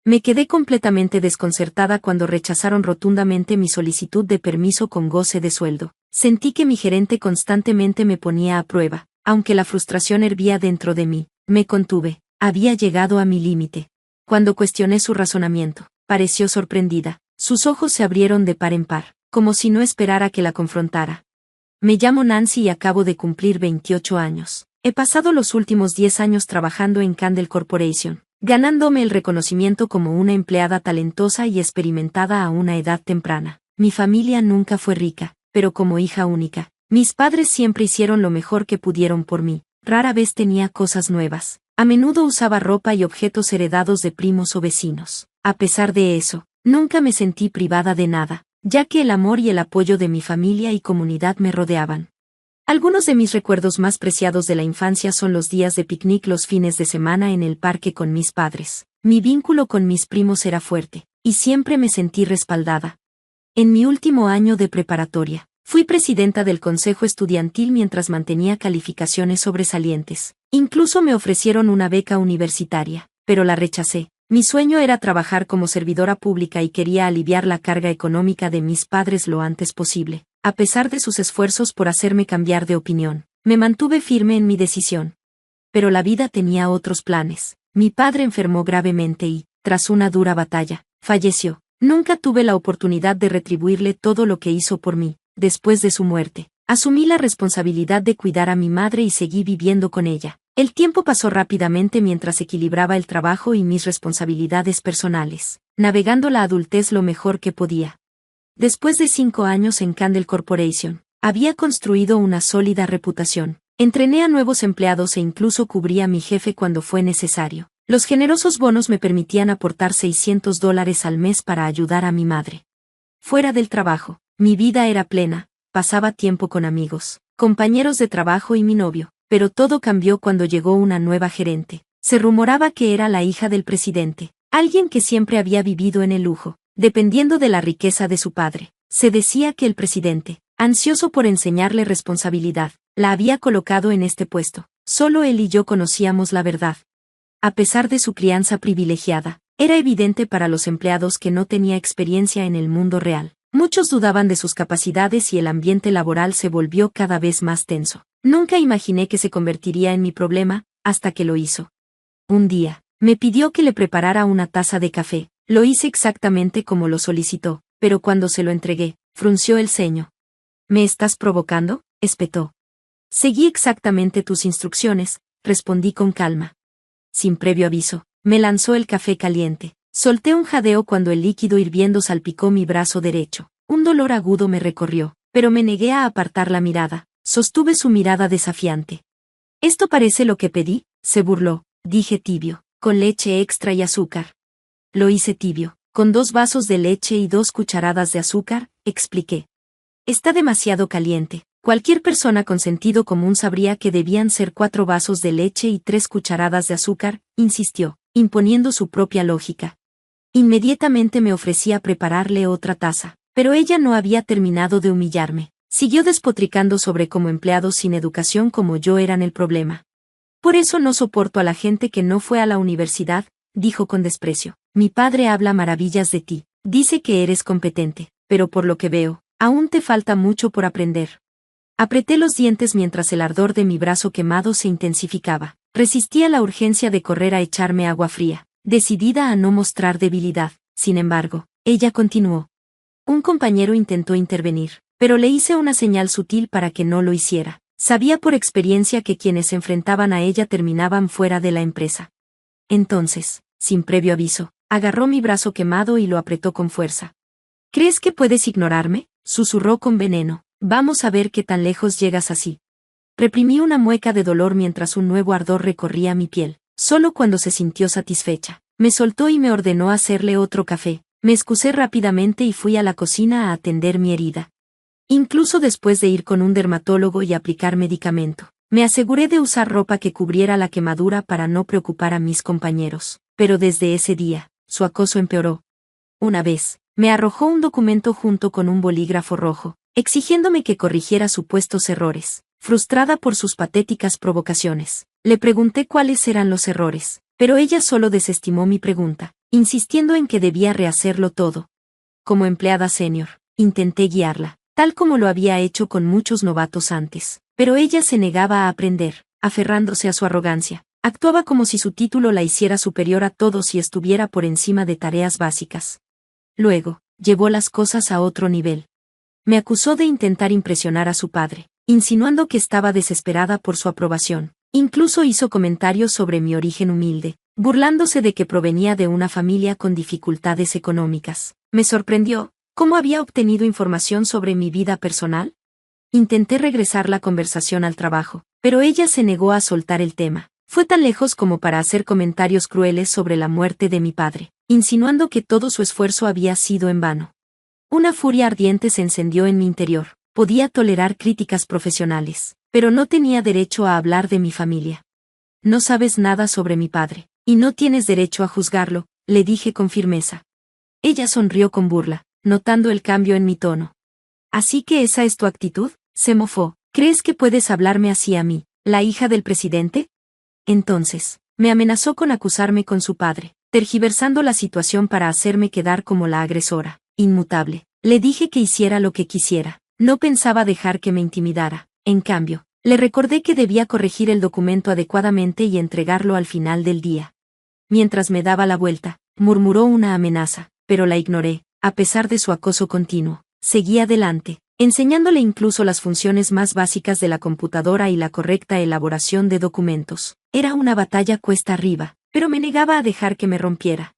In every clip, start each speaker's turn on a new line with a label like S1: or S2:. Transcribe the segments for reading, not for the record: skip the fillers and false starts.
S1: Me quedé completamente desconcertada cuando rechazaron rotundamente mi solicitud de permiso con goce de sueldo. Sentí que mi gerente constantemente me ponía a prueba, aunque la frustración hervía dentro de mí. Me contuve. Había llegado a mi límite. Cuando cuestioné su razonamiento, pareció sorprendida. Sus ojos se abrieron de par en par, como si no esperara que la confrontara. Me llamo Nancy y acabo de cumplir 28 años. He pasado los últimos 10 años trabajando en Candle Corporation, ganándome el reconocimiento como una empleada talentosa y experimentada a una edad temprana. Mi familia nunca fue rica, pero como hija única, mis padres siempre hicieron lo mejor que pudieron por mí. Rara vez tenía cosas nuevas. A menudo usaba ropa y objetos heredados de primos o vecinos. A pesar de eso, nunca me sentí privada de nada, ya que el amor y el apoyo de mi familia y comunidad me rodeaban. Algunos de mis recuerdos más preciados de la infancia son los días de picnic los fines de semana en el parque con mis padres. Mi vínculo con mis primos era fuerte, y siempre me sentí respaldada. En mi último año de preparatoria, fui presidenta del consejo estudiantil mientras mantenía calificaciones sobresalientes. Incluso me ofrecieron una beca universitaria, pero la rechacé. Mi sueño era trabajar como servidora pública y quería aliviar la carga económica de mis padres lo antes posible. A pesar de sus esfuerzos por hacerme cambiar de opinión, me mantuve firme en mi decisión. Pero la vida tenía otros planes. Mi padre enfermó gravemente y, tras una dura batalla, falleció. Nunca tuve la oportunidad de retribuirle todo lo que hizo por mí. Después de su muerte, asumí la responsabilidad de cuidar a mi madre y seguí viviendo con ella. El tiempo pasó rápidamente mientras equilibraba el trabajo y mis responsabilidades personales, navegando la adultez lo mejor que podía. Después de 5 años en Candle Corporation, había construido una sólida reputación. Entrené a nuevos empleados e incluso cubrí a mi jefe cuando fue necesario. Los generosos bonos me permitían aportar $600 al mes para ayudar a mi madre. Fuera del trabajo, mi vida era plena, pasaba tiempo con amigos, compañeros de trabajo y mi novio, pero todo cambió cuando llegó una nueva gerente. Se rumoraba que era la hija del presidente, alguien que siempre había vivido en el lujo, dependiendo de la riqueza de su padre. Se decía que el presidente, ansioso por enseñarle responsabilidad, la había colocado en este puesto. Solo él y yo conocíamos la verdad. A pesar de su crianza privilegiada, era evidente para los empleados que no tenía experiencia en el mundo real. Muchos dudaban de sus capacidades y el ambiente laboral se volvió cada vez más tenso. Nunca imaginé que se convertiría en mi problema, hasta que lo hizo. Un día, me pidió que le preparara una taza de café. Lo hice exactamente como lo solicitó, pero cuando se lo entregué, frunció el ceño. ¿Me estás provocando?, espetó. Seguí exactamente tus instrucciones, respondí con calma. Sin previo aviso, me lanzó el café caliente. Solté un jadeo cuando el líquido hirviendo salpicó mi brazo derecho. Un dolor agudo me recorrió, pero me negué a apartar la mirada. Sostuve su mirada desafiante. «¿Esto parece lo que pedí?», se burló. Dije tibio, con leche extra y azúcar. Lo hice tibio, con 2 vasos de leche y 2 cucharadas de azúcar, expliqué. Está demasiado caliente. Cualquier persona con sentido común sabría que debían ser 4 vasos de leche y 3 cucharadas de azúcar, insistió, imponiendo su propia lógica. Inmediatamente me ofrecí a prepararle otra taza, pero ella no había terminado de humillarme. Siguió despotricando sobre cómo empleados sin educación como yo eran el problema. Por eso no soporto a la gente que no fue a la universidad, dijo con desprecio. Mi padre habla maravillas de ti, dice que eres competente, pero por lo que veo, aún te falta mucho por aprender. Apreté los dientes mientras el ardor de mi brazo quemado se intensificaba. Resistía la urgencia de correr a echarme agua fría, decidida a no mostrar debilidad. Sin embargo, ella continuó. Un compañero intentó intervenir, pero le hice una señal sutil para que no lo hiciera. Sabía por experiencia que quienes se enfrentaban a ella terminaban fuera de la empresa. Entonces, sin previo aviso, agarró mi brazo quemado y lo apretó con fuerza. ¿Crees que puedes ignorarme?, susurró con veneno. Vamos a ver qué tan lejos llegas así. Reprimí una mueca de dolor mientras un nuevo ardor recorría mi piel. Solo cuando se sintió satisfecha, me soltó y me ordenó hacerle otro café. Me excusé rápidamente y fui a la cocina a atender mi herida. Incluso después de ir con un dermatólogo y aplicar medicamento, me aseguré de usar ropa que cubriera la quemadura para no preocupar a mis compañeros. Pero desde ese día, su acoso empeoró. Una vez, me arrojó un documento junto con un bolígrafo rojo, exigiéndome que corrigiera supuestos errores. Frustrada por sus patéticas provocaciones, le pregunté cuáles eran los errores, pero ella solo desestimó mi pregunta. insistiendo en que debía rehacerlo todo. Como empleada senior, intenté guiarla, tal como lo había hecho con muchos novatos antes, pero ella se negaba a aprender, aferrándose a su arrogancia. Actuaba como si su título la hiciera superior a todos y estuviera por encima de tareas básicas. Luego, llevó las cosas a otro nivel. Me acusó de intentar impresionar a su padre, insinuando que estaba desesperada por su aprobación. Incluso hizo comentarios sobre mi origen humilde, burlándose de que provenía de una familia con dificultades económicas. Me sorprendió, ¿cómo había obtenido información sobre mi vida personal? Intenté regresar la conversación al trabajo, pero ella se negó a soltar el tema. Fue tan lejos como para hacer comentarios crueles sobre la muerte de mi padre, insinuando que todo su esfuerzo había sido en vano. Una furia ardiente se encendió en mi interior. Podía tolerar críticas profesionales, pero no tenía derecho a hablar de mi familia. No sabes nada sobre mi padre, y no tienes derecho a juzgarlo, le dije con firmeza. Ella sonrió con burla, notando el cambio en mi tono. ¿Así que esa es tu actitud?, se mofó. ¿Crees que puedes hablarme así a mí, la hija del presidente? Entonces, me amenazó con acusarme con su padre, tergiversando la situación para hacerme quedar como la agresora, inmutable. Le dije que hiciera lo que quisiera. No pensaba dejar que me intimidara. En cambio, le recordé que debía corregir el documento adecuadamente y entregarlo al final del día. Mientras me daba la vuelta, murmuró una amenaza, pero la ignoré, a pesar de su acoso continuo. Seguí adelante, enseñándole incluso las funciones más básicas de la computadora y la correcta elaboración de documentos. Era una batalla cuesta arriba, pero me negaba a dejar que me rompiera.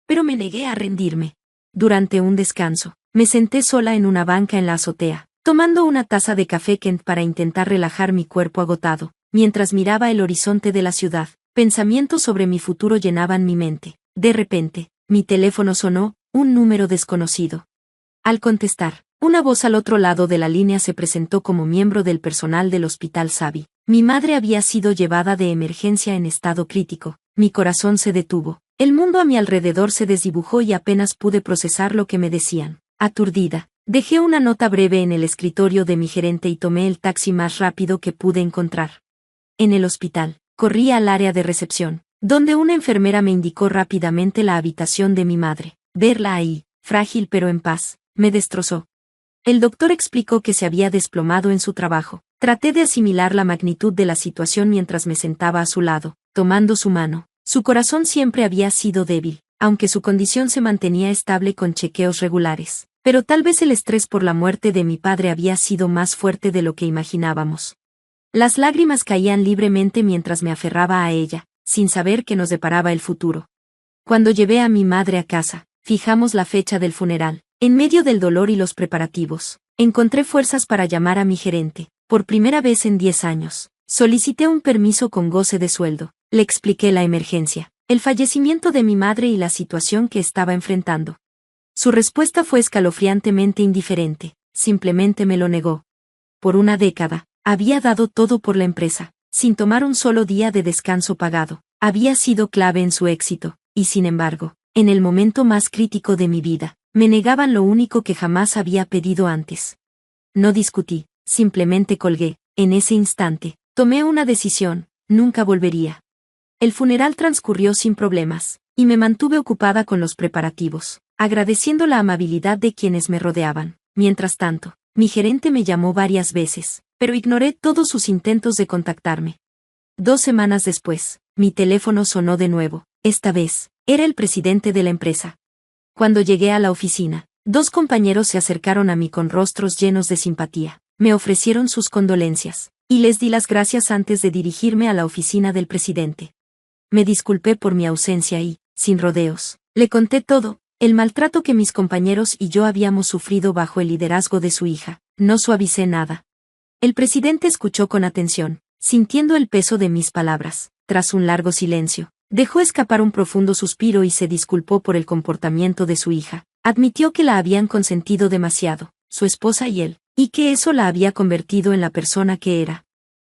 S1: Pero me negué a rendirme. Durante un descanso, me senté sola en una banca en la azotea, tomando una taza de café Kent para intentar relajar mi cuerpo agotado. Mientras miraba el horizonte de la ciudad, pensamientos sobre mi futuro llenaban mi mente. De repente, mi teléfono sonó, un número desconocido. Al contestar, una voz al otro lado de la línea se presentó como miembro del personal del Hospital Savi. Mi madre había sido llevada de emergencia en estado crítico. Mi corazón se detuvo. El mundo a mi alrededor se desdibujó y apenas pude procesar lo que me decían. Aturdida, dejé una nota breve en el escritorio de mi gerente y tomé el taxi más rápido que pude encontrar. En el hospital, corrí al área de recepción, donde una enfermera me indicó rápidamente la habitación de mi madre. Verla ahí, frágil pero en paz, me destrozó. El doctor explicó que se había desplomado en su trabajo. Traté de asimilar la magnitud de la situación mientras me sentaba a su lado, tomando su mano. Su corazón siempre había sido débil, aunque su condición se mantenía estable con chequeos regulares. Pero tal vez el estrés por la muerte de mi padre había sido más fuerte de lo que imaginábamos. Las lágrimas caían libremente mientras me aferraba a ella, sin saber qué nos deparaba el futuro. Cuando llevé a mi madre a casa, fijamos la fecha del funeral. En medio del dolor y los preparativos, encontré fuerzas para llamar a mi gerente. Por primera vez en 10 años, solicité un permiso con goce de sueldo. Le expliqué la emergencia, el fallecimiento de mi madre y la situación que estaba enfrentando. Su respuesta fue escalofriantemente indiferente, simplemente me lo negó. Por una década, había dado todo por la empresa, sin tomar un solo día de descanso pagado. Había sido clave en su éxito, y sin embargo, en el momento más crítico de mi vida, me negaban lo único que jamás había pedido antes. No discutí, simplemente colgué. En ese instante, tomé una decisión: nunca volvería. El funeral transcurrió sin problemas, y me mantuve ocupada con los preparativos, agradeciendo la amabilidad de quienes me rodeaban. Mientras tanto, mi gerente me llamó varias veces, pero ignoré todos sus intentos de contactarme. 2 semanas después, mi teléfono sonó de nuevo. Esta vez, era el presidente de la empresa. Cuando llegué a la oficina, 2 compañeros se acercaron a mí con rostros llenos de simpatía. Me ofrecieron sus condolencias, y les di las gracias antes de dirigirme a la oficina del presidente. Me disculpé por mi ausencia y, sin rodeos, le conté todo, el maltrato que mis compañeros y yo habíamos sufrido bajo el liderazgo de su hija. No suavicé nada. El presidente escuchó con atención, sintiendo el peso de mis palabras. Tras un largo silencio, dejó escapar un profundo suspiro y se disculpó por el comportamiento de su hija. Admitió que la habían consentido demasiado, su esposa y él, y que eso la había convertido en la persona que era.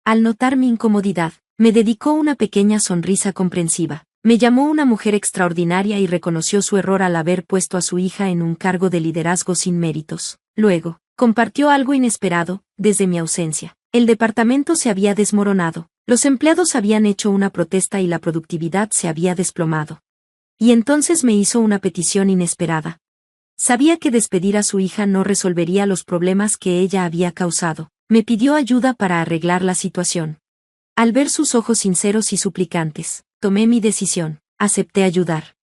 S1: Al notar mi incomodidad, me dedicó una pequeña sonrisa comprensiva. Me llamó una mujer extraordinaria y reconoció su error al haber puesto a su hija en un cargo de liderazgo sin méritos. Luego, compartió algo inesperado. Desde mi ausencia, el departamento se había desmoronado. Los empleados habían hecho una protesta y la productividad se había desplomado. Y entonces me hizo una petición inesperada. Sabía que despedir a su hija no resolvería los problemas que ella había causado. Me pidió ayuda para arreglar la situación. Al ver sus ojos sinceros y suplicantes, tomé mi decisión, acepté ayudar.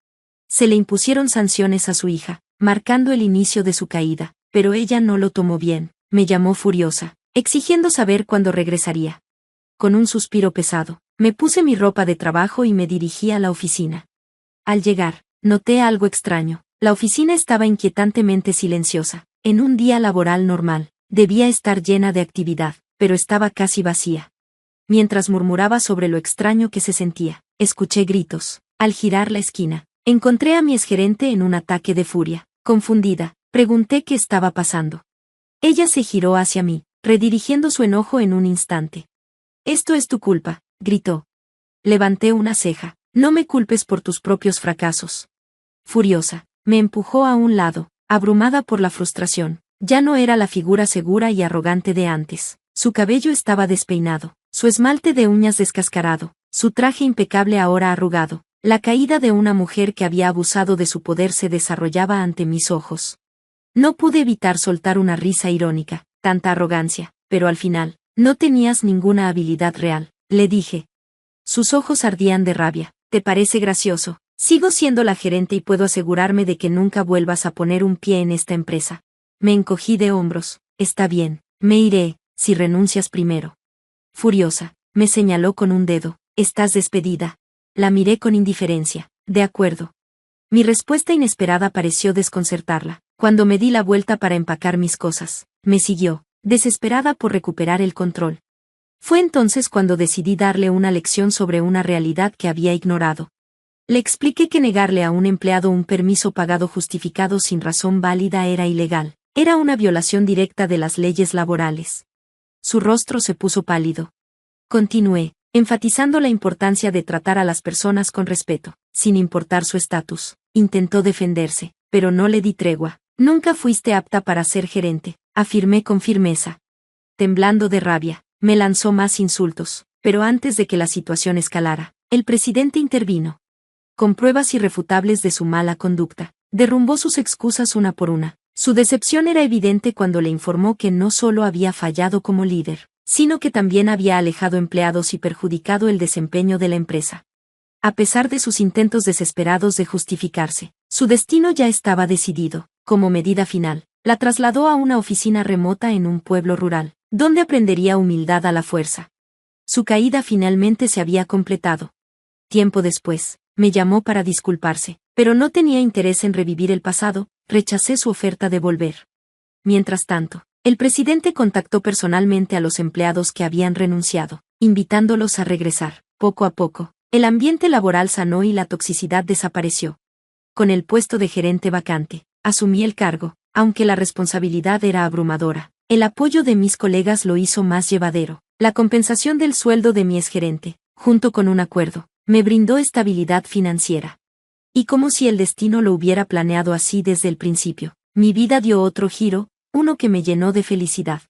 S1: Se le impusieron sanciones a su hija, marcando el inicio de su caída, pero ella no lo tomó bien, me llamó furiosa, exigiendo saber cuándo regresaría. Con un suspiro pesado, me puse mi ropa de trabajo y me dirigí a la oficina. Al llegar, noté algo extraño. La oficina estaba inquietantemente silenciosa. En un día laboral normal, debía estar llena de actividad, pero estaba casi vacía. Mientras murmuraba sobre lo extraño que se sentía, escuché gritos. Al girar la esquina, encontré a mi exgerente en un ataque de furia. Confundida, pregunté qué estaba pasando. Ella se giró hacia mí, redirigiendo su enojo en un instante. «Esto es tu culpa», gritó. Levanté una ceja. «No me culpes por tus propios fracasos». Furiosa, me empujó a un lado, abrumada por la frustración. Ya no era la figura segura y arrogante de antes. Su cabello estaba despeinado, su esmalte de uñas descascarado, su traje impecable ahora arrugado. La caída de una mujer que había abusado de su poder se desarrollaba ante mis ojos. No pude evitar soltar una risa irónica, tanta arrogancia, pero al final, no tenías ninguna habilidad real, le dije. Sus ojos ardían de rabia. ¿Te parece gracioso? Sigo siendo la gerente y puedo asegurarme de que nunca vuelvas a poner un pie en esta empresa. Me encogí de hombros. Está bien, me iré, si renuncias primero. Furiosa, me señaló con un dedo. Estás despedida. La miré con indiferencia. De acuerdo. Mi respuesta inesperada pareció desconcertarla. Cuando me di la vuelta para empacar mis cosas, me siguió, desesperada por recuperar el control. Fue entonces cuando decidí darle una lección sobre una realidad que había ignorado. Le expliqué que negarle a un empleado un permiso pagado justificado sin razón válida era ilegal. Era una violación directa de las leyes laborales. Su rostro se puso pálido. Continué, enfatizando la importancia de tratar a las personas con respeto, sin importar su estatus. Intentó defenderse, pero no le di tregua. Nunca fuiste apta para ser gerente, afirmé con firmeza. Temblando de rabia, me lanzó más insultos, pero antes de que la situación escalara, el presidente intervino. Con pruebas irrefutables de su mala conducta, derrumbó sus excusas una por una. Su decepción era evidente cuando le informó que no solo había fallado como líder, sino que también había alejado empleados y perjudicado el desempeño de la empresa. A pesar de sus intentos desesperados de justificarse, su destino ya estaba decidido. Como medida final, la trasladó a una oficina remota en un pueblo rural, donde aprendería humildad a la fuerza. Su caída finalmente se había completado. Tiempo después, me llamó para disculparse, pero no tenía interés en revivir el pasado, rechacé su oferta de volver. Mientras tanto, el presidente contactó personalmente a los empleados que habían renunciado, invitándolos a regresar. Poco a poco, el ambiente laboral sanó y la toxicidad desapareció. Con el puesto de gerente vacante, asumí el cargo, aunque la responsabilidad era abrumadora. El apoyo de mis colegas lo hizo más llevadero. La compensación del sueldo de mi exgerente, junto con un acuerdo, me brindó estabilidad financiera. Y como si el destino lo hubiera planeado así desde el principio, mi vida dio otro giro, uno que me llenó de felicidad.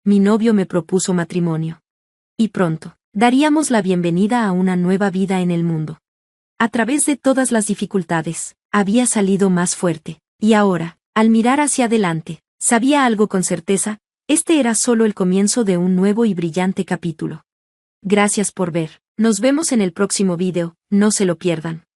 S1: Mi novio me propuso matrimonio. Y pronto, daríamos la bienvenida a una nueva vida en el mundo. A través de todas las dificultades, había salido más fuerte. Y ahora, al mirar hacia adelante, sabía algo con certeza, este era solo el comienzo de un nuevo y brillante capítulo. Gracias por ver. Nos vemos en el próximo video, no se lo pierdan.